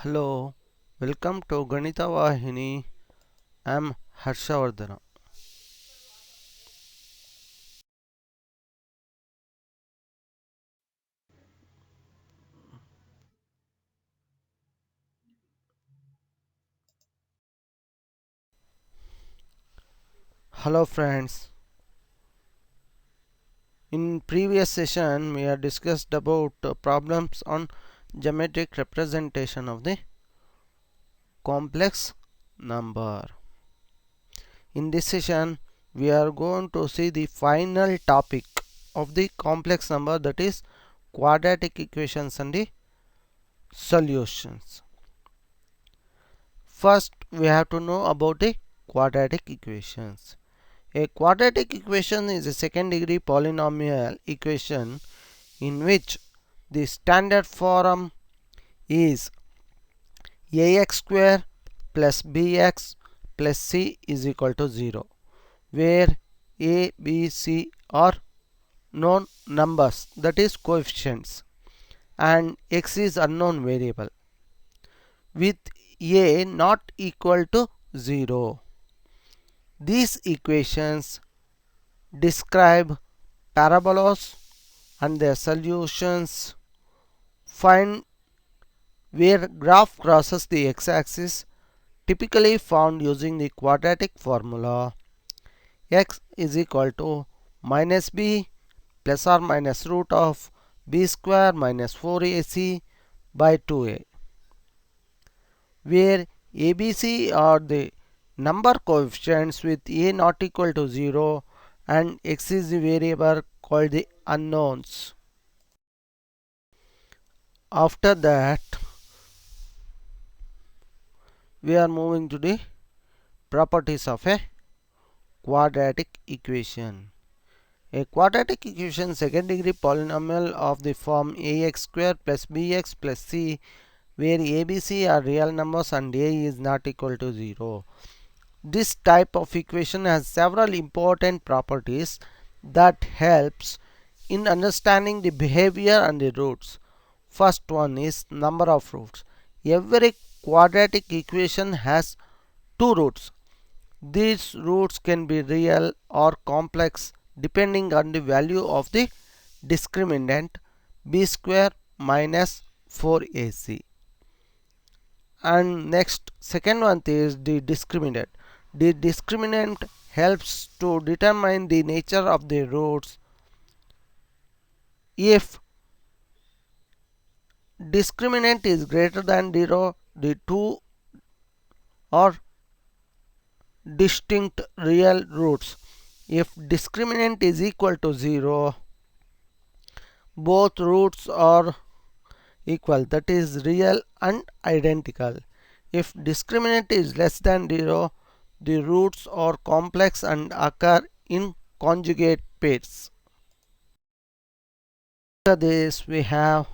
Hello, welcome to Ganita Vahini. I am HarshaVardhana. Hello friends. In previous session we have discussed about problems on geometric representation of the complex number. In this session we are going to see the final topic of the complex number, that is quadratic equations and the solutions. First we have to know about the quadratic equations. A quadratic equation is a second degree polynomial equation in which the standard form is ax square plus bx plus c is equal to 0, where a, b, c are known numbers, that is coefficients, and x is unknown variable, with a not equal to 0. These equations describe parabolas and their solutions. Find where graph crosses the x-axis, typically found using the quadratic formula. X is equal to minus b plus or minus root of b square minus 4ac by 2a, where abc are the number coefficients with a not equal to 0 and x is the variable called the unknowns. After that we are moving to the properties of a quadratic equation. A quadratic equation second degree polynomial of the form ax square plus bx plus c, where abc are real numbers and a is not equal to 0. This type of equation has several important properties that helps in understanding the behavior and the roots. First one is number of roots. Every quadratic equation has two roots. These roots can be real or complex depending on the value of the discriminant b square minus 4ac. And next, second one is the discriminant. The discriminant helps to determine the nature of the roots. If discriminant is greater than 0, the two are distinct real roots. If discriminant is equal to 0, both roots are equal, that is real and identical. If discriminant is less than 0, the roots are complex and occur in conjugate pairs. After this we have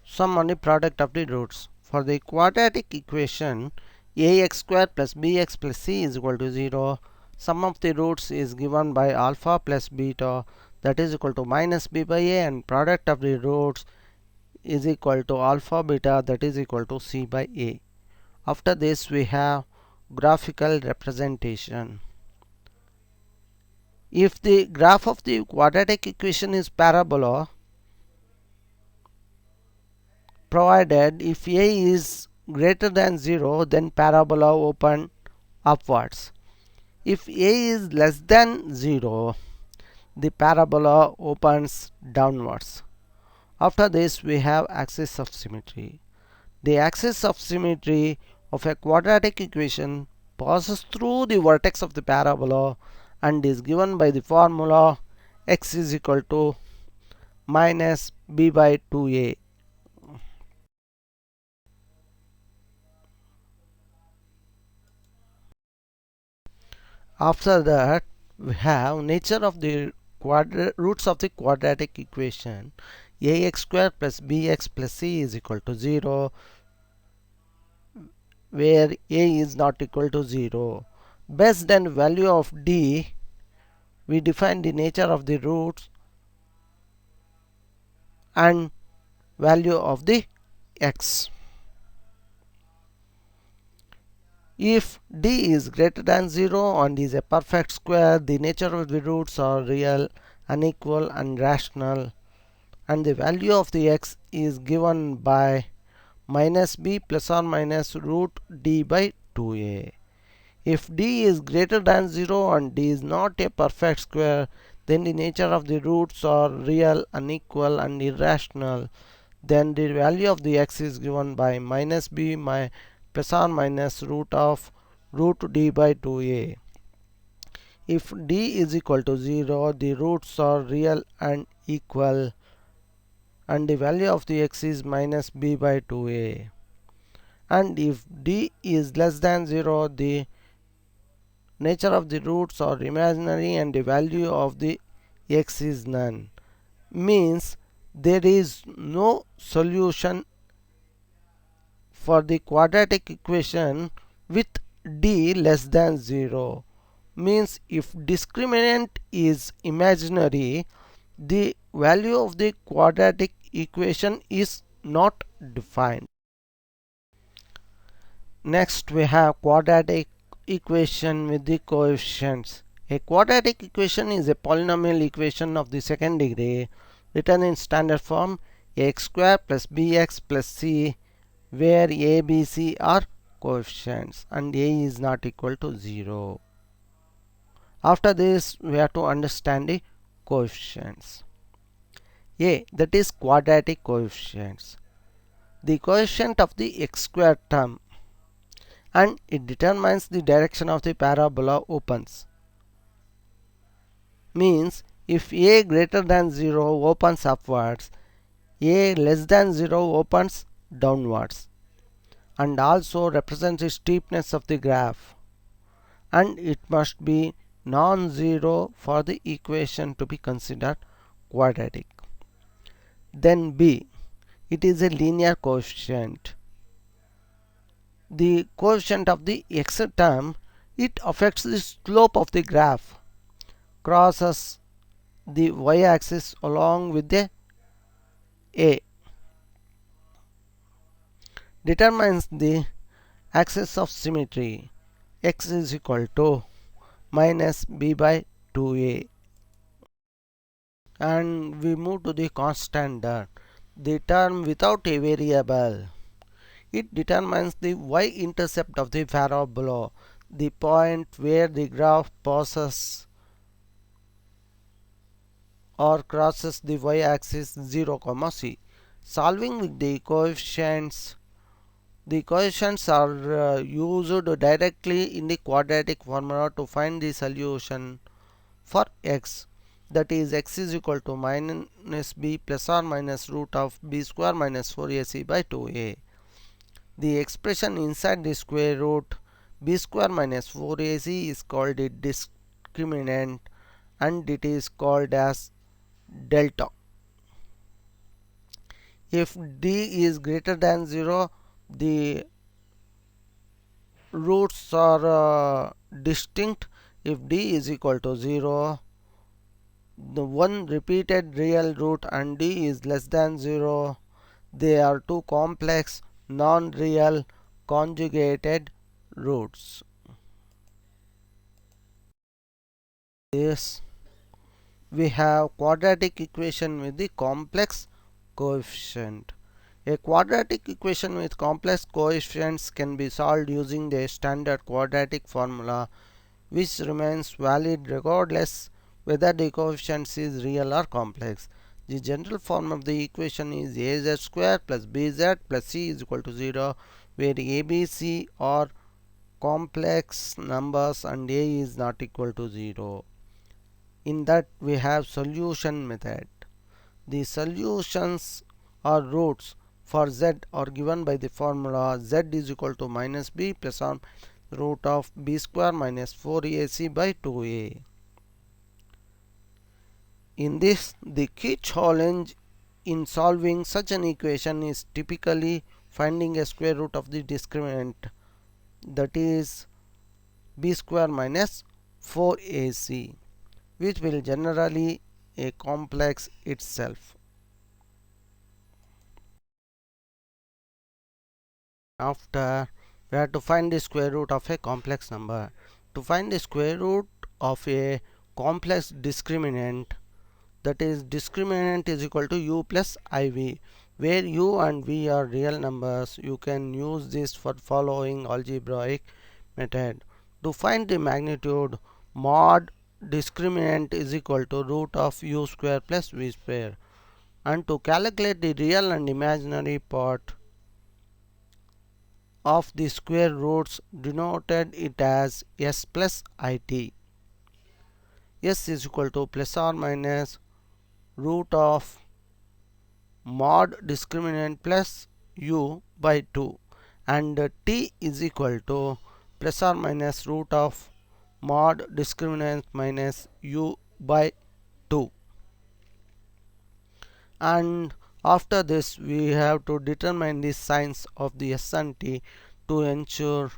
sum on the product of the roots. For the quadratic equation ax square plus bx plus c is equal to 0, sum of the roots is given by alpha plus beta, that is equal to minus b by a, and product of the roots is equal to alpha beta, that is equal to c by a. After this we have graphical representation. If the graph of the quadratic equation is parabola, provided if a is greater than 0, then parabola open upwards. If a is less than 0, the parabola opens downwards. After this we have axis of symmetry. The axis of symmetry of a quadratic equation passes through the vertex of the parabola and is given by the formula x is equal to minus b by 2a. After that we have nature of the roots of the quadratic equation. Ax square plus bx plus c is equal to 0, where a is not equal to 0. Based on value of d, we define the nature of the roots and value of the x. If d is greater than 0 and is a perfect square, the nature of the roots are real, unequal and rational, and the value of the x is given by minus b plus or minus root d by 2a. If d is greater than 0 and d is not a perfect square, then the nature of the roots are real, unequal and irrational. Then the value of the x is given by minus b plus or minus root d by 2a. If d is equal to 0, the roots are real and equal, and the value of the x is minus b by 2a. And if d is less than 0, the nature of the roots are imaginary and the value of the x is none. Means there is no solution for the quadratic equation with d less than 0. Means if discriminant is imaginary, the value of the quadratic equation is not defined. Next we have quadratic equation with the coefficients. A quadratic equation is a polynomial equation of the second degree written in standard form x square plus bx plus c, where a, b, c are coefficients and a is not equal to 0. After this we have to understand the coefficients. A, that is quadratic coefficients. The coefficient of the x square term, and it determines the direction of the parabola opens. Means if a greater than 0 opens upwards, a less than 0 opens downwards, and also represents the steepness of the graph, and it must be non-zero for the equation to be considered quadratic. Then b, it is a linear coefficient. The coefficient of the x term, it affects the slope of the graph, crosses the y-axis along with the a, determines the axis of symmetry, x is equal to minus b by 2a. And we move to the constant term, the term without a variable. It determines the y-intercept of the parabola, the point where the graph passes or crosses the y-axis 0, c. Solving with the coefficients. The coefficients are used directly in the quadratic formula to find the solution for x. That is x is equal to minus b plus or minus root of b square minus 4ac by 2a. The expression inside the square root b square minus 4ac is called a discriminant, and it is called as delta. If d is greater than 0, the roots are distinct. If d is equal to 0, the one repeated real root, and d is less than 0, they are two complex non-real conjugated roots. This we have quadratic equation with the complex coefficient. A quadratic equation with complex coefficients can be solved using the standard quadratic formula, which remains valid regardless whether the coefficients is real or complex. The general form of the equation is az square plus bz plus c is equal to 0, where a, b, c are complex numbers and a is not equal to 0. In that we have solution method. The solutions or roots for z are given by the formula z is equal to minus b plus or root of b square minus 4ac by 2a. In this, the key challenge in solving such an equation is typically finding a square root of the discriminant, that is b square minus 4ac, which will generally a complex itself. After We have to find the square root of a complex number. To find the square root of a complex discriminant, that is discriminant is equal to u plus iv, where u and v are real numbers. You can use this for following algebraic method. To find the magnitude, mod discriminant is equal to root of u square plus v square. And to calculate the real and imaginary part of the square roots, denoted it as s plus it. S is equal to plus or minus root of mod discriminant plus u by 2, and t is equal to plus or minus root of mod discriminant minus u by 2. And after this we have to determine the signs of the s and t to ensure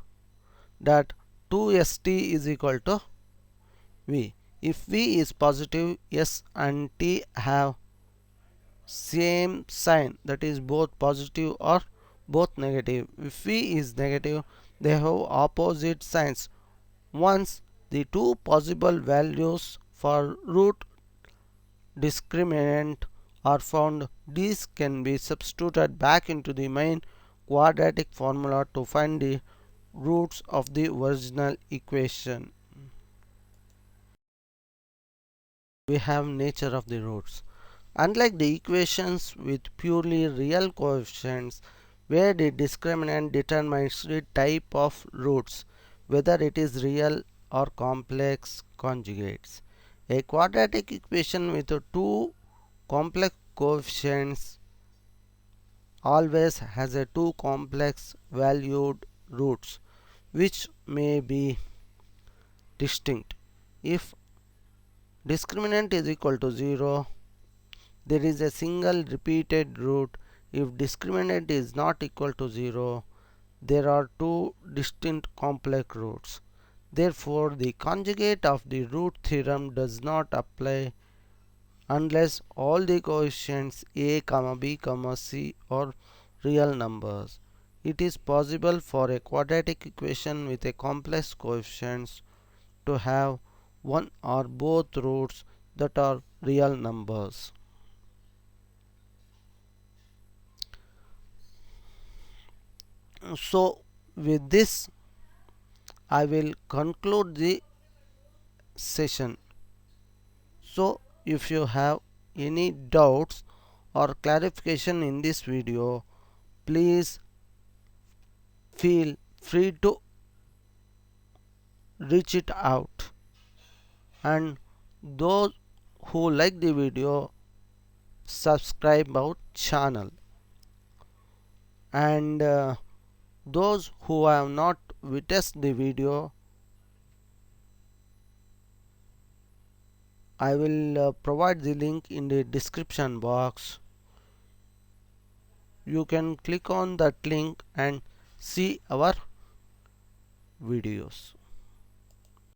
that 2st is equal to v. If v is positive, s and t have same sign, that is both positive or both negative. If v is negative, they have opposite signs. Once the two possible values for root discriminant are found, these can be substituted back into the main quadratic formula to find the roots of the original equation. We have nature of the roots. Unlike the equations with purely real coefficients, where the discriminant determines the type of roots, whether it is real or complex conjugates, a quadratic equation with two complex coefficients always has a two complex valued roots which may be distinct. If discriminant is equal to 0, there is a single repeated root. If discriminant is not equal to 0, there are two distinct complex roots. Therefore, the conjugate of the root theorem does not apply unless all the coefficients a, b, c are real numbers. It is possible for a quadratic equation with a complex coefficients to have one or both roots that are real numbers. So with this I will conclude the session. So if you have any doubts or clarification in this video, please feel free to reach it out, and those who like the video, subscribe our channel, and those who have not witnessed the video, I will provide the link in the description box. You can click on that link and see our videos.